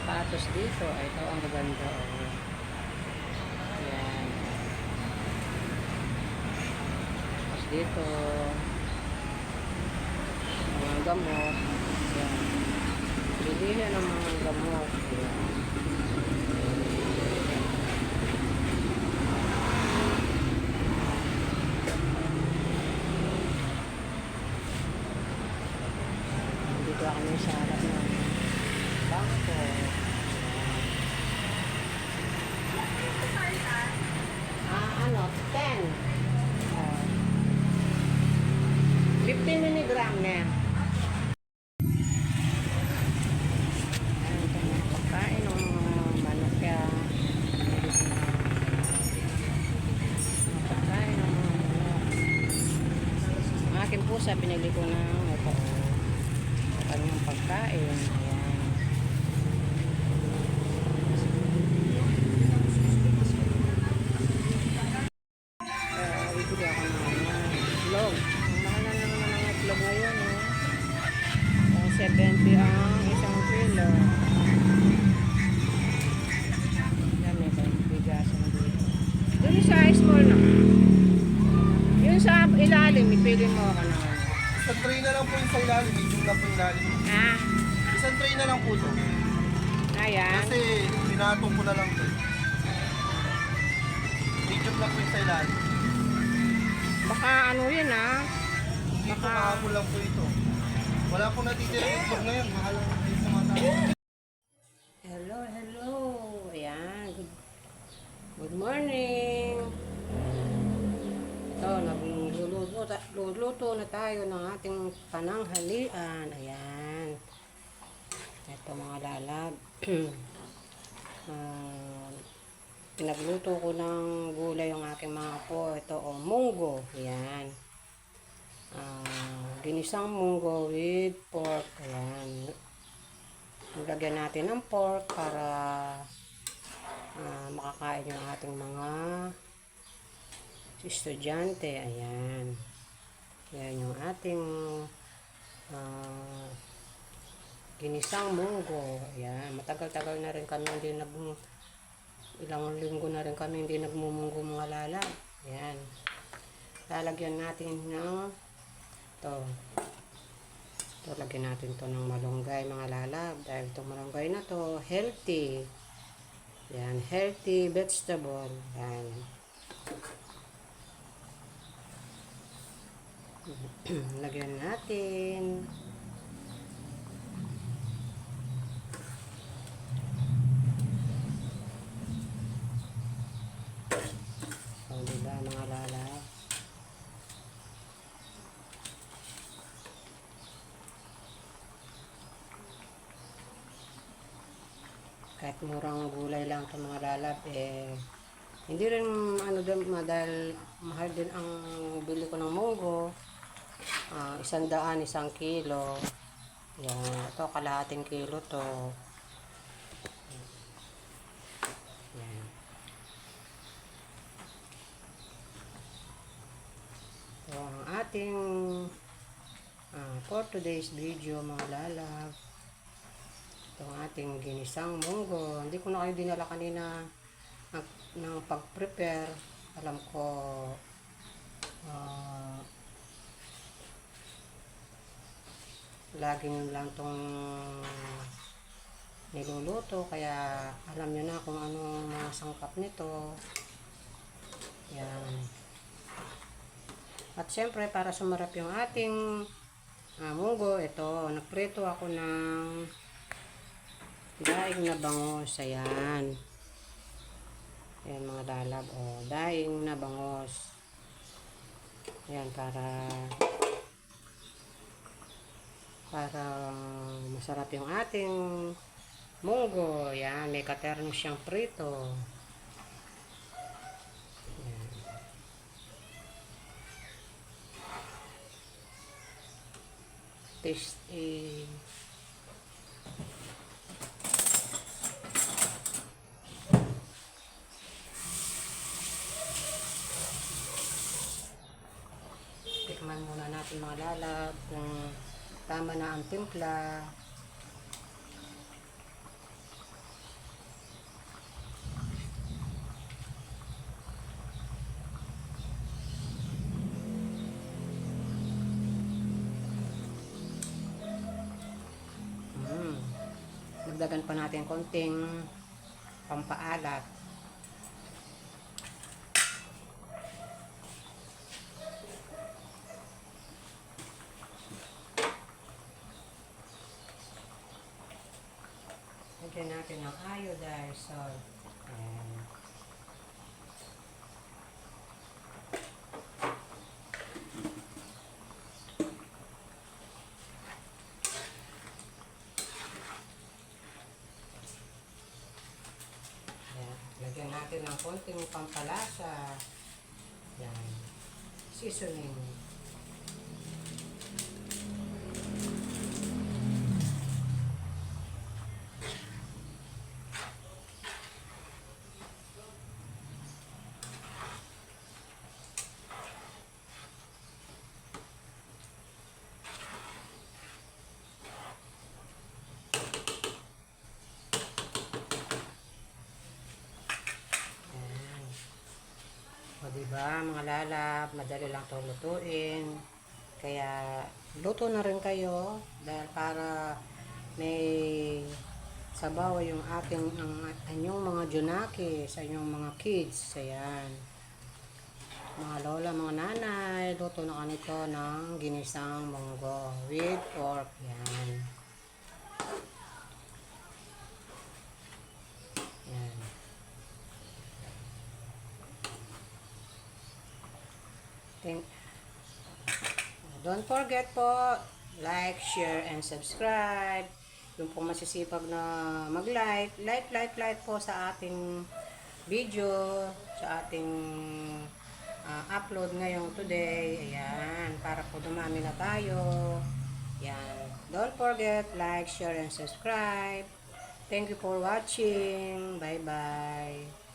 sapatos dito. Ito ang maganda. Oh. Ayan. Tapos dito, mga gamot. Ayan. Bilihan ng mga gamot. Ayan. Dito kami sa harap ng bangko. Ano, 10. 15 milligram na. Ayan, ito mga pagkain ng mga manok kaya. Mga pagkain ng mga manok. Ang akin po sa binili ko ng ito. Kanyang pagkain. Ayan. Bibili ako ng itlog. Ang mahal na naman ng itlog ngayon. 70 ang isang kilo. Yan, may bigasan dito. Doon sa small na. Yung sa ilalim, ipili mo ako na. Isang tray na lang po yung sa ilalim. Medium lang po yung ilalim. Isang tray na lang po ito. Ayan. Kasi pinatong ko na lang ito. Medium lang po yung sa ilalim. Baka ano yun Dito kahapon lang po ito. Wala pong natitira yung itlog ngayon. Mahal lang po sa mga tao. Hello. Ayan. Good morning. Ito, nagluluto na tayo ng ating pananghalian. Ayan. Ito mga lalab. Pinagluto ko ng gulay yung aking mga apo. Ito, munggo. Ayan. Ginisang munggo with pork. Ayan. Nilagyan natin ng pork para makakain yung ating mga estudyante. Ayan. Ayan yung ating ginisang munggo. Ayan. Matagal-tagal na rin kami hindi ilang linggo na rin kami hindi nagmumunggo mga lala. Ayan. Lalagyan natin ng ito, lagyan natin to ng malunggay mga lalab. Dahil itong malunggay na to, healthy. Yan, healthy vegetable. Yan. Lagyan natin. O, diba mga lalab? Kahit murang gulay lang ito mga lalab, hindi rin dahil mahal din ang bili ko ng munggo. 100, 1 kilo. Yan, ito kalahating kilo to. Yan. So, ang ating for today's video mga lalab, itong ating ginisang munggo. Hindi ko na kayo dinala kanina ng pag-prepare. Alam ko lagi nyo lang itong niluluto, kaya alam nyo na kung ano mga sangkap nito. Yan. At syempre para sumarap yung ating munggo, ito nagprito ako ng daing na bangos. Ayan. Ayan mga lalab. Daing na bangos. Ayan, para masarap yung ating munggo. Ayan, may katerno siyang prito. Ayan. Tasty. Tikman muna natin mga lalab kung tama na ang timpla. dagdagan pa natin konting pampaalat. Lagyan natin ng iodized salt. Ayan. Ayan. Lagyan natin ng konting pampalasa. Ayan. Seasoning. O diba mga lalab, madali lang ito lutuin. Kaya luto na rin kayo dahil para may sabaw yung inyong mga junaki sa inyong mga kids. Ayan. Mga lola, mga nanay, luto na kanito ng ginisang munggo with pork. Yan. Yan. Don't forget po, like, share, and subscribe. Yung po masisipag na mag-like, like po sa ating video, sa ating upload ngayong today. Ayan, para po dumami na tayo. Ayan. Don't forget, like, share, and subscribe. Thank you for watching. Bye-bye.